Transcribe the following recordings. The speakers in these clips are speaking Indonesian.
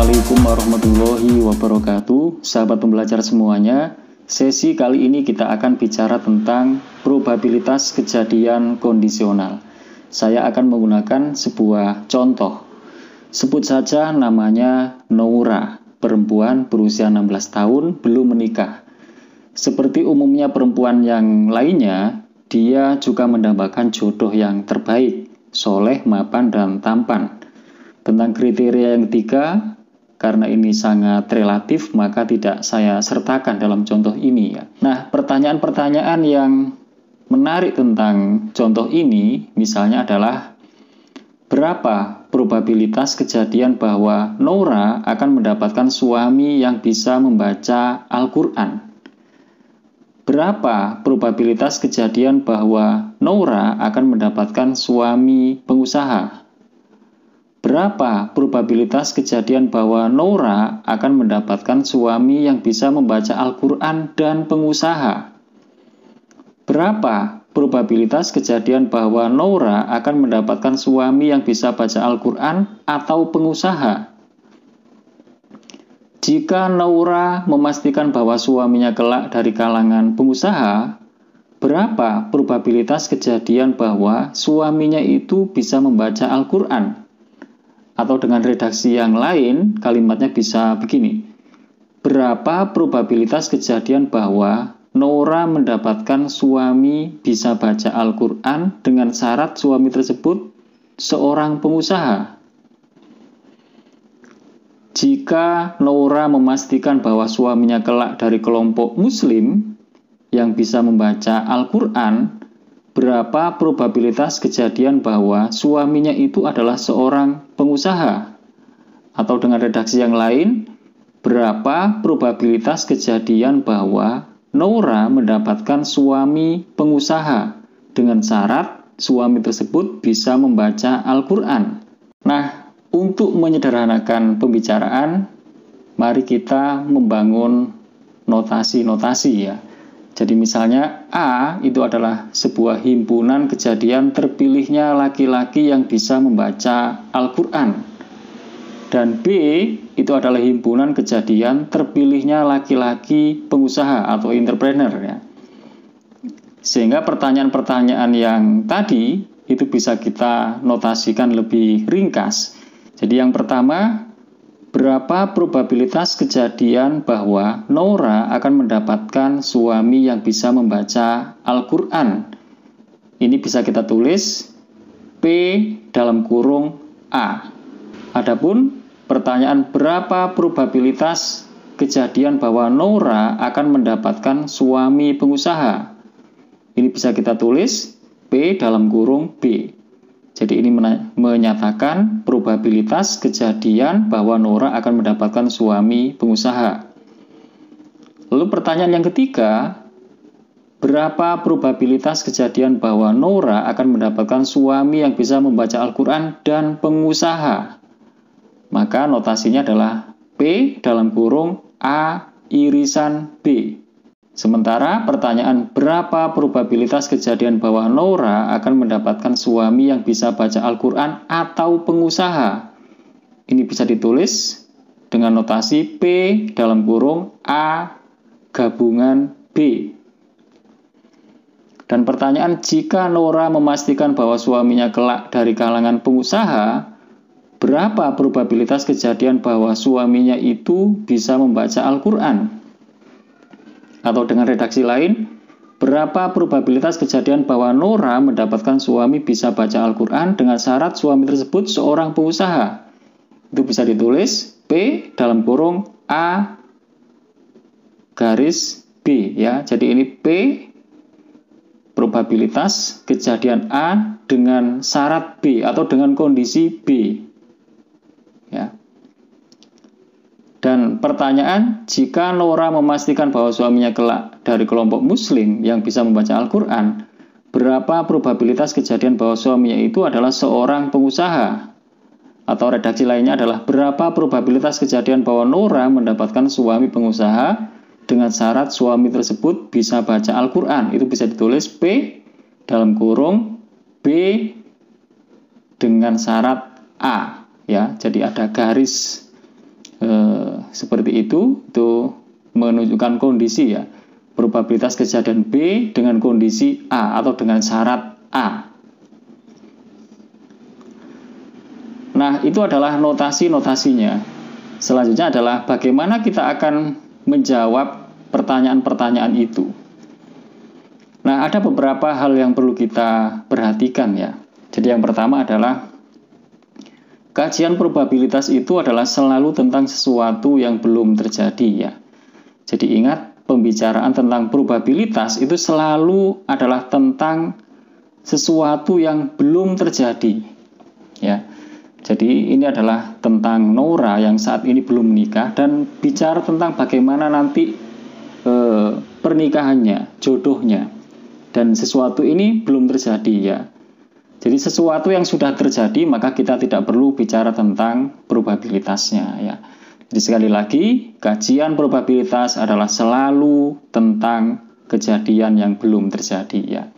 Assalamualaikum warahmatullahi wabarakatuh. Sahabat pembelajar semuanya, sesi kali ini kita akan bicara tentang probabilitas kejadian kondisional. Saya akan menggunakan sebuah contoh. Sebut saja namanya Noura, perempuan berusia 16 tahun, belum menikah. Seperti umumnya perempuan yang lainnya, dia juga mendambakan jodoh yang terbaik, soleh, mapan, dan tampan. Tentang kriteria yang ketiga, karena ini sangat relatif, maka tidak saya sertakan dalam contoh ini ya. Nah, pertanyaan-pertanyaan yang menarik tentang contoh ini, misalnya adalah berapa probabilitas kejadian bahwa Noura akan mendapatkan suami yang bisa membaca Al-Quran? Berapa probabilitas kejadian bahwa Noura akan mendapatkan suami pengusaha? Berapa probabilitas kejadian bahwa Noura akan mendapatkan suami yang bisa membaca Al-Quran dan pengusaha? Berapa probabilitas kejadian bahwa Noura akan mendapatkan suami yang bisa baca Al-Quran atau pengusaha? Jika Noura memastikan bahwa suaminya kelak dari kalangan pengusaha, berapa probabilitas kejadian bahwa suaminya itu bisa membaca Al-Quran? Atau dengan redaksi yang lain, kalimatnya bisa begini. Berapa probabilitas kejadian bahwa Noura mendapatkan suami bisa baca Al-Quran dengan syarat suami tersebut seorang pengusaha? Jika Noura memastikan bahwa suaminya kelak dari kelompok Muslim yang bisa membaca Al-Quran, berapa probabilitas kejadian bahwa suaminya itu adalah seorang pengusaha? Atau dengan redaksi yang lain, berapa probabilitas kejadian bahwa Noura mendapatkan suami pengusaha dengan syarat suami tersebut bisa membaca Al-Quran? Nah, untuk menyederhanakan pembicaraan, mari kita membangun notasi-notasi ya. Jadi misalnya A itu adalah sebuah himpunan kejadian terpilihnya laki-laki yang bisa membaca Al-Quran. Dan B itu adalah himpunan kejadian terpilihnya laki-laki pengusaha atau entrepreneur ya. Sehingga pertanyaan-pertanyaan yang tadi itu bisa kita notasikan lebih ringkas. Jadi yang pertama, berapa probabilitas kejadian bahwa Noura akan mendapatkan suami yang bisa membaca Al-Quran? Ini bisa kita tulis P dalam kurung A. Adapun pertanyaan berapa probabilitas kejadian bahwa Noura akan mendapatkan suami pengusaha? Ini bisa kita tulis P dalam kurung B. Jadi ini menyatakan probabilitas kejadian bahwa Noura akan mendapatkan suami pengusaha. Lalu pertanyaan yang ketiga, berapa probabilitas kejadian bahwa Noura akan mendapatkan suami yang bisa membaca Al-Quran dan pengusaha? Maka notasinya adalah P dalam kurung A irisan B. Sementara pertanyaan berapa probabilitas kejadian bahwa Noura akan mendapatkan suami yang bisa baca Al-Quran atau pengusaha? Ini bisa ditulis dengan notasi P dalam kurung A gabungan B. Dan pertanyaan jika Noura memastikan bahwa suaminya kelak dari kalangan pengusaha, berapa probabilitas kejadian bahwa suaminya itu bisa membaca Al-Quran? Atau dengan redaksi lain, berapa probabilitas kejadian bahwa Noura mendapatkan suami bisa baca Al-Quran dengan syarat suami tersebut seorang pengusaha? Itu bisa ditulis P dalam kurung A garis B ya. Jadi ini P probabilitas kejadian A dengan syarat B atau dengan kondisi B ya. Dan pertanyaan, jika Noura memastikan bahwa suaminya kelak dari kelompok Muslim yang bisa membaca Al-Quran, berapa probabilitas kejadian bahwa suaminya itu adalah seorang pengusaha? Atau redaksi lainnya adalah berapa probabilitas kejadian bahwa Noura mendapatkan suami pengusaha dengan syarat suami tersebut bisa baca Al-Quran? Itu bisa ditulis P dalam kurung B dengan syarat A ya. Jadi ada garis seperti itu menunjukkan kondisi ya, probabilitas kejadian B dengan kondisi A atau dengan syarat A. Nah, itu adalah notasi-notasinya. Selanjutnya adalah bagaimana kita akan menjawab pertanyaan-pertanyaan itu. Nah, ada beberapa hal yang perlu kita perhatikan ya. Jadi yang pertama adalah kajian probabilitas itu adalah selalu tentang sesuatu yang belum terjadi ya. Jadi ingat, pembicaraan tentang probabilitas itu selalu adalah tentang sesuatu yang belum terjadi ya. Jadi ini adalah tentang Nora yang saat ini belum menikah dan bicara tentang bagaimana nanti pernikahannya, jodohnya. Dan sesuatu ini belum terjadi ya. Jadi sesuatu yang sudah terjadi maka kita tidak perlu bicara tentang probabilitasnya ya. Jadi sekali lagi, kajian probabilitas adalah selalu tentang kejadian yang belum terjadi ya.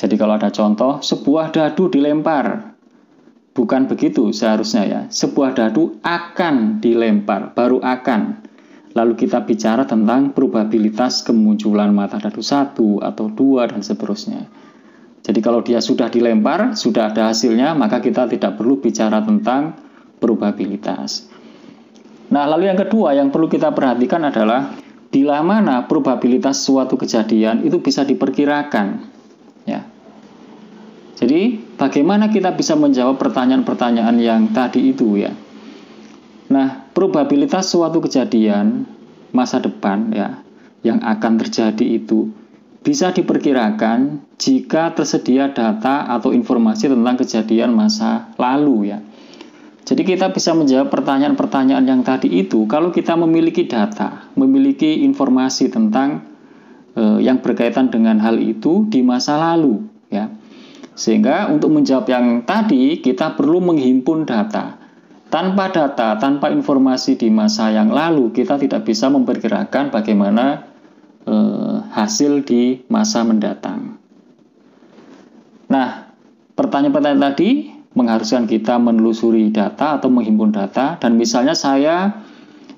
Jadi kalau ada contoh, sebuah dadu dilempar. Bukan begitu seharusnya ya. Sebuah dadu akan dilempar, baru akan. Lalu kita bicara tentang probabilitas kemunculan mata dadu 1 atau 2 dan seterusnya. Jadi kalau dia sudah dilempar, sudah ada hasilnya, maka kita tidak perlu bicara tentang probabilitas. Nah, lalu yang kedua yang perlu kita perhatikan adalah bila mana probabilitas suatu kejadian itu bisa diperkirakan. Ya. Jadi, bagaimana kita bisa menjawab pertanyaan-pertanyaan yang tadi itu ya? Nah, probabilitas suatu kejadian masa depan ya, yang akan terjadi itu bisa diperkirakan jika tersedia data atau informasi tentang kejadian masa lalu ya. Jadi kita bisa menjawab pertanyaan-pertanyaan yang tadi itu kalau kita memiliki data, memiliki informasi tentang yang berkaitan dengan hal itu di masa lalu ya. Sehingga untuk menjawab yang tadi kita perlu menghimpun data. Tanpa data, tanpa informasi di masa yang lalu, kita tidak bisa memperkirakan bagaimana hasil di masa mendatang. Nah, pertanyaan-pertanyaan tadi mengharuskan kita menelusuri data atau menghimpun data. Dan misalnya saya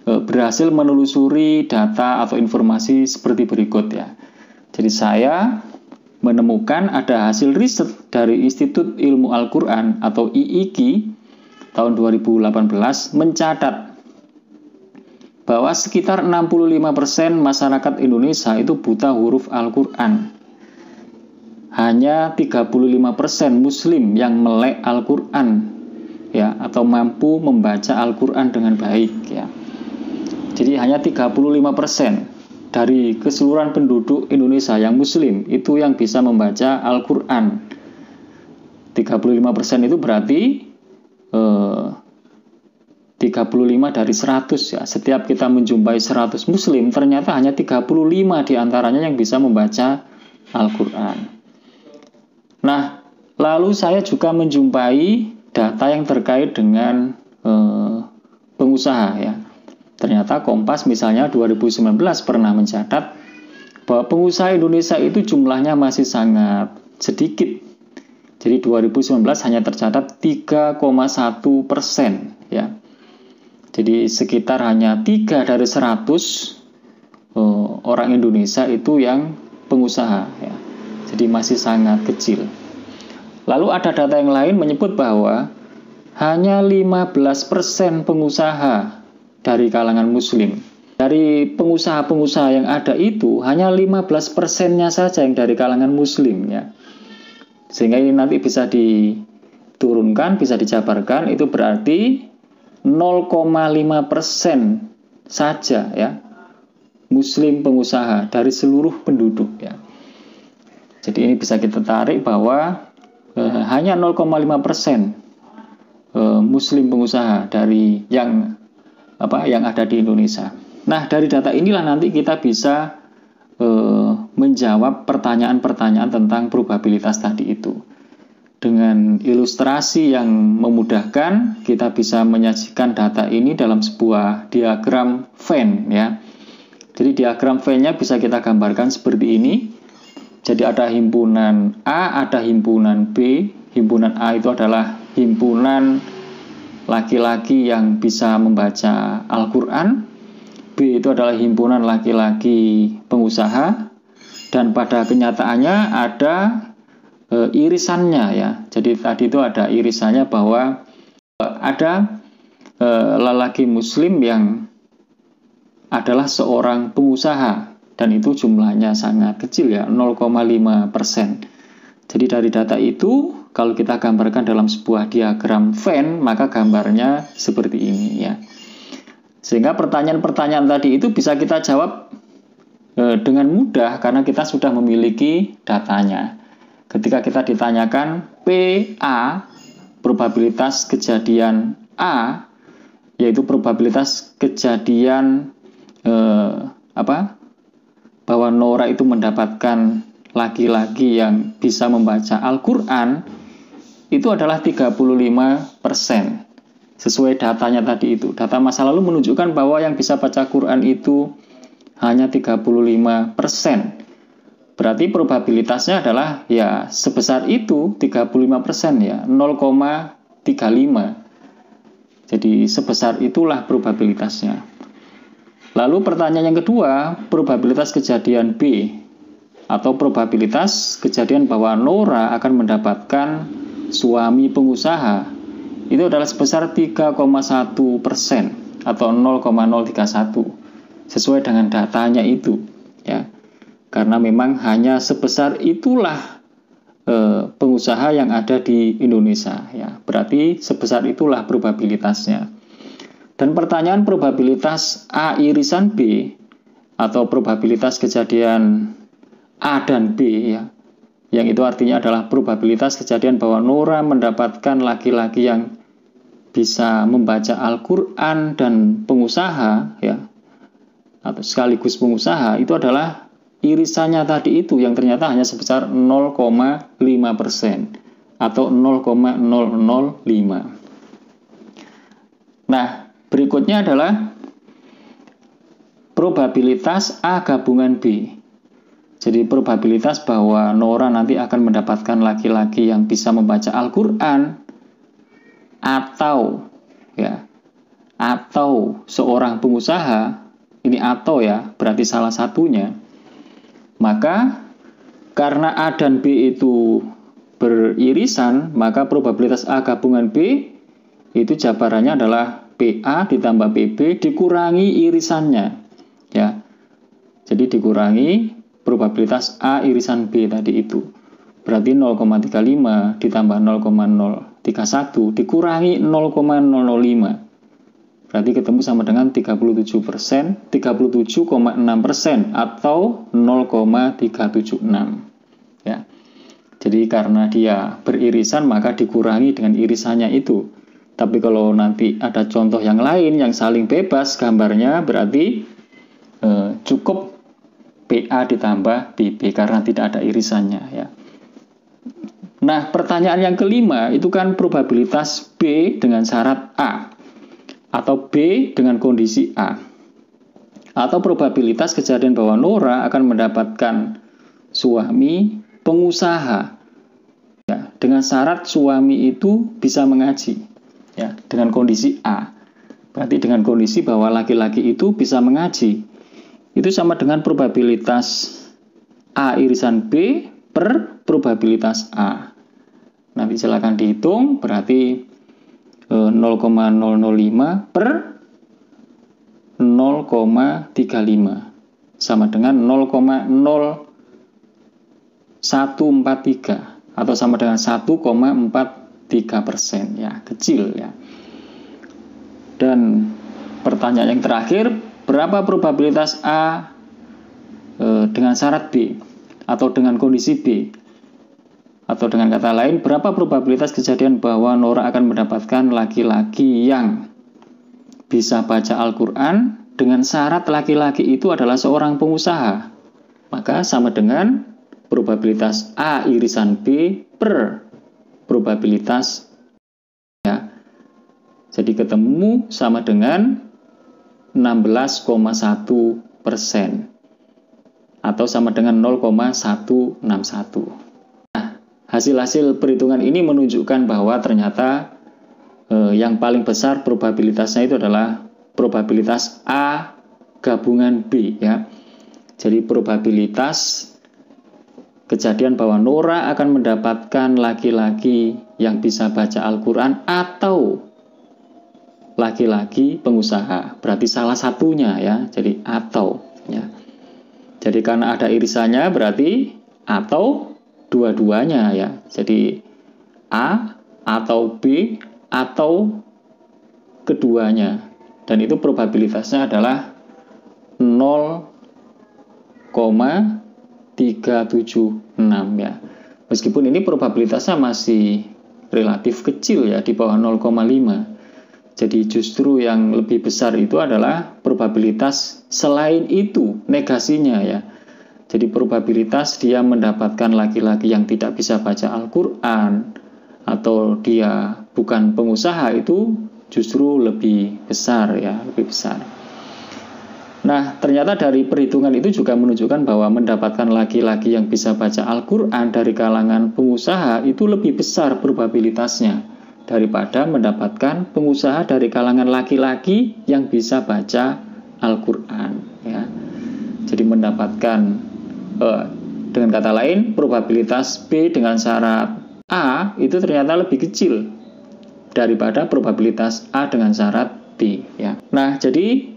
berhasil menelusuri data atau informasi seperti berikut ya. Jadi saya menemukan ada hasil riset dari Institut Ilmu Al-Quran atau IIQ tahun 2018 mencatat bahwa sekitar 65% masyarakat Indonesia itu buta huruf Al-Quran. Hanya 35% Muslim yang melek Al-Quran ya, atau mampu membaca Al-Quran dengan baik ya. Jadi hanya 35% dari keseluruhan penduduk Indonesia yang Muslim itu yang bisa membaca Al-Quran. 35% itu berarti 35 dari 100 ya. Setiap kita menjumpai 100 Muslim, ternyata hanya 35 diantaranya yang bisa membaca Al-Quran. Nah, lalu saya juga menjumpai data yang terkait dengan pengusaha ya. Ternyata Kompas misalnya 2019 pernah mencatat bahwa pengusaha Indonesia itu jumlahnya masih sangat sedikit. Jadi 2019 hanya tercatat 3,1% ya. Jadi sekitar hanya 3 dari 100 orang Indonesia itu yang pengusaha ya. Jadi masih sangat kecil. Lalu ada data yang lain menyebut bahwa hanya 15% pengusaha dari kalangan Muslim. Dari pengusaha-pengusaha yang ada itu hanya 15%-nya saja yang dari kalangan Muslim ya. Sehingga ini nanti bisa diturunkan, bisa dijabarkan, itu berarti 0,5% saja ya Muslim pengusaha dari seluruh penduduk ya. Jadi ini bisa kita tarik bahwa hanya 0,5% Muslim pengusaha dari yang ada di Indonesia. Nah, dari data inilah nanti kita bisa menjawab pertanyaan-pertanyaan tentang probabilitas tadi itu. Dengan ilustrasi yang memudahkan, kita bisa menyajikan data ini dalam sebuah diagram Venn ya. Jadi diagram Venn-nya bisa kita gambarkan seperti ini. Jadi ada himpunan A, ada himpunan B. Himpunan A itu adalah himpunan laki-laki yang bisa membaca Al-Quran, B itu adalah himpunan laki-laki pengusaha, dan pada kenyataannya ada irisannya ya. Jadi tadi itu ada irisannya bahwa ada lelaki muslim yang adalah seorang pengusaha, dan itu jumlahnya sangat kecil ya, 0,5%. Jadi dari data itu, kalau kita gambarkan dalam sebuah diagram Venn, maka gambarnya seperti ini ya. Sehingga pertanyaan-pertanyaan tadi itu bisa kita jawab dengan mudah karena kita sudah memiliki datanya. Ketika kita ditanyakan PA, probabilitas kejadian A, yaitu probabilitas kejadian bahwa Nora itu mendapatkan laki-laki yang bisa membaca Al-Quran, itu adalah 35%. Sesuai datanya tadi itu. Data masa lalu menunjukkan bahwa yang bisa baca Quran itu hanya 35%. Berarti probabilitasnya adalah ya sebesar itu, 35% ya, 0,35. Jadi sebesar itulah probabilitasnya. Lalu pertanyaan yang kedua, probabilitas kejadian B, atau probabilitas kejadian bahwa Nora akan mendapatkan suami pengusaha, itu adalah sebesar 3,1% atau 0,031, sesuai dengan datanya itu ya. Karena memang hanya sebesar itulah pengusaha yang ada di Indonesia ya. Berarti sebesar itulah probabilitasnya. Dan pertanyaan probabilitas A irisan B, atau probabilitas kejadian A dan B ya, yang itu artinya adalah probabilitas kejadian bahwa Nora mendapatkan laki-laki yang bisa membaca Al-Quran dan pengusaha ya, atau sekaligus pengusaha, itu adalah irisannya tadi itu yang ternyata hanya sebesar 0,5% atau 0,005. Nah, berikutnya adalah probabilitas A gabungan B. Jadi probabilitas bahwa Nora nanti akan mendapatkan laki-laki yang bisa membaca Al-Quran atau seorang pengusaha, ini atau ya, berarti salah satunya. Maka karena A dan B itu beririsan, maka probabilitas A gabungan B itu jabarannya adalah PA ditambah PB dikurangi irisannya ya. Jadi dikurangi probabilitas A irisan B tadi itu. Berarti 0,35 ditambah 0,031 dikurangi 0,005. Berarti ketemu sama dengan 37%, 37,6% atau 0,376 ya. Jadi karena dia beririsan maka dikurangi dengan irisannya itu. Tapi kalau nanti ada contoh yang lain yang saling bebas gambarnya, berarti cukup PA ditambah BB karena tidak ada irisannya ya. Nah, pertanyaan yang kelima itu kan probabilitas B dengan syarat A, atau B dengan kondisi A, atau probabilitas kejadian bahwa Nora akan mendapatkan suami pengusaha ya, dengan syarat suami itu bisa mengaji ya, dengan kondisi A. Berarti dengan kondisi bahwa laki-laki itu bisa mengaji, itu sama dengan probabilitas A irisan B per probabilitas A. Nanti silakan dihitung, berarti 0,005 per 0,35 sama dengan 0,0143 atau sama dengan 1,43% ya, kecil ya. Dan pertanyaan yang terakhir, berapa probabilitas A dengan syarat B atau dengan kondisi B? Atau dengan kata lain, berapa probabilitas kejadian bahwa Nora akan mendapatkan laki-laki yang bisa baca Al-Quran dengan syarat laki-laki itu adalah seorang pengusaha? Maka sama dengan probabilitas A irisan B per probabilitas ya. Jadi ketemu sama dengan 16,1% atau sama dengan 0,161. Hasil-hasil perhitungan ini menunjukkan bahwa ternyata yang paling besar probabilitasnya itu adalah probabilitas A gabungan B ya. Jadi probabilitas kejadian bahwa Nora akan mendapatkan laki-laki yang bisa baca Al-Quran atau laki-laki pengusaha. Berarti salah satunya ya. Jadi atau ya. Jadi karena ada irisannya berarti atau dua-duanya ya. Jadi A atau B atau keduanya. Dan itu probabilitasnya adalah 0,376 ya. Meskipun ini probabilitasnya masih relatif kecil ya, di bawah 0,5. Jadi justru yang lebih besar itu adalah probabilitas selain itu, negasinya ya. Jadi probabilitas dia mendapatkan laki-laki yang tidak bisa baca Al-Quran atau dia bukan pengusaha itu justru lebih besar ya, lebih besar. Nah, ternyata dari perhitungan itu juga menunjukkan bahwa mendapatkan laki-laki yang bisa baca Al-Quran dari kalangan pengusaha itu lebih besar probabilitasnya daripada mendapatkan pengusaha dari kalangan laki-laki yang bisa baca Al-Quran ya. Jadi mendapatkan dengan kata lain probabilitas B dengan syarat A itu ternyata lebih kecil daripada probabilitas A dengan syarat B ya. Nah, jadi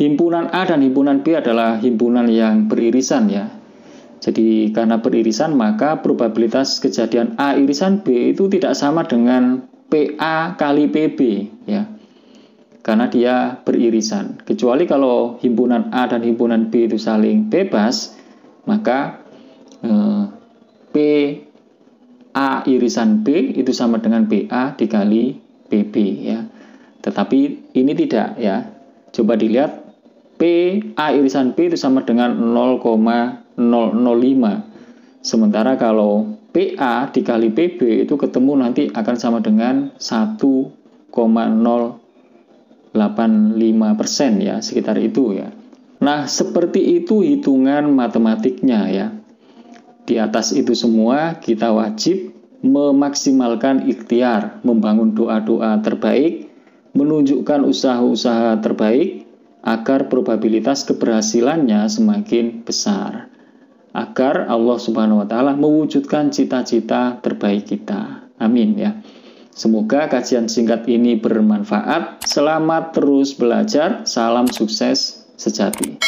himpunan A dan himpunan B adalah himpunan yang beririsan ya. Jadi karena beririsan maka probabilitas kejadian A irisan B itu tidak sama dengan PA kali PB ya. Karena dia beririsan. Kecuali kalau himpunan A dan himpunan B itu saling bebas, maka PA irisan B itu sama dengan PA dikali PB ya. Tetapi ini tidak ya. Coba dilihat PA irisan B itu sama dengan 0,005. Sementara kalau PA dikali PB itu ketemu nanti akan sama dengan 1,085% ya, sekitar itu ya. Nah, seperti itu hitungan matematiknya ya. Di atas itu semua kita wajib memaksimalkan ikhtiar, membangun doa-doa terbaik, menunjukkan usaha-usaha terbaik agar probabilitas keberhasilannya semakin besar. Agar Allah Subhanahu wa Ta'ala mewujudkan cita-cita terbaik kita. Amin ya. Semoga kajian singkat ini bermanfaat. Selamat terus belajar. Salam sukses sejati.